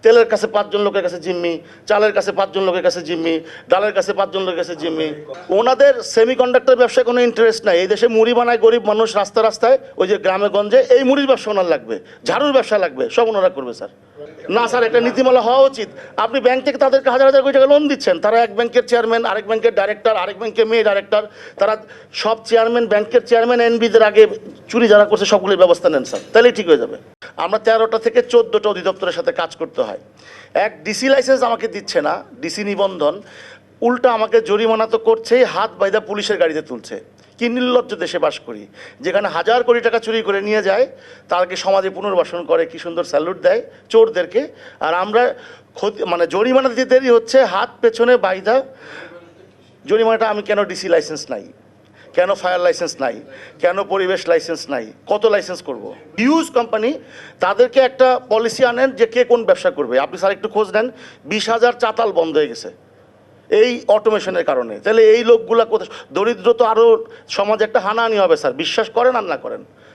তেলের কাছে 5 জন লোকের কাছে জিম্মি, চালের কাছে 5 জন লোকের কাছে জিম্মি, ডালের কাছে 5 জন লোকের কাছে জিম্মি। ওনাদের সেমিকন্ডাক্টর ব্যবসায় কোনো ইন্টারেস্ট নাই। এই দেশে মুড়ি বানায় গরিব মানুষ রাস্তায়, ওই যে গ্রামে গঞ্জে, এই মুড়ির ব্যবসা ওনার লাগবে, ঝাড়ুর ব্যবসা লাগবে, সব ওনারা করবে স্যার। না স্যার, একটা নীতিমালা হওয়া উচিত। আপনি ব্যাংক থেকে তাদেরকে হাজার হাজার কোটি টাকা লোন দিচ্ছেন, তারা এক ব্যাংকের চেয়ারম্যান, আরেক ব্যাংকের ডাইরেক্টর, আরেক ব্যাংকের মেয়ে ডাইরেক্টর, তারা সব চেয়ারম্যান, ব্যাংকের চেয়ারম্যান, এনবিদের আগে চুরি যারা করছে সবগুলির ব্যবস্থা নেন স্যার, তাহলেই ঠিক হয়ে যাবে। আমরা 13টা থেকে 14টা অধিদপ্তরের সাথে কাজ করতে হয়। এক ডিসি লাইসেন্স আমাকে দিচ্ছে না, ডিসি নিবন্ধন, উল্টা আমাকে জরিমানা তো করছেই, হাত বাইদা পুলিশের গাড়িতে তুলছে। কি নির্লজ্জ দেশে বাস করি, যেখানে হাজার কোটি টাকা চুরি করে নিয়ে যায়, তাদেরকে সমাজে পুনর্বাসন করে, কি সুন্দর স্যালুট দেয় চোরদেরকে। আর আমরা মানে জরিমানা দিতে দেরি হচ্ছে, হাত পেছনে বাইদা জরিমানাটা। আমি কেন ডিসি লাইসেন্স নাই, কেন ফায়ার লাইসেন্স নাই, কেন পরিবেশ লাইসেন্স নাই, কত লাইসেন্স করব? হিউজ কোম্পানি, তাদেরকে একটা পলিসি আনেন যে কে কোন ব্যবসা করবে। আপনি স্যার একটু খোঁজ নেন, 20,000 চাতাল বন্ধ হয়ে গেছে এই অটোমেশনের কারণে। তাহলে এই লোকগুলা কোথায়? দরিদ্র তো আরও সমাজে একটা হানাহানি হবে স্যার, বিশ্বাস করেন আর না করেন।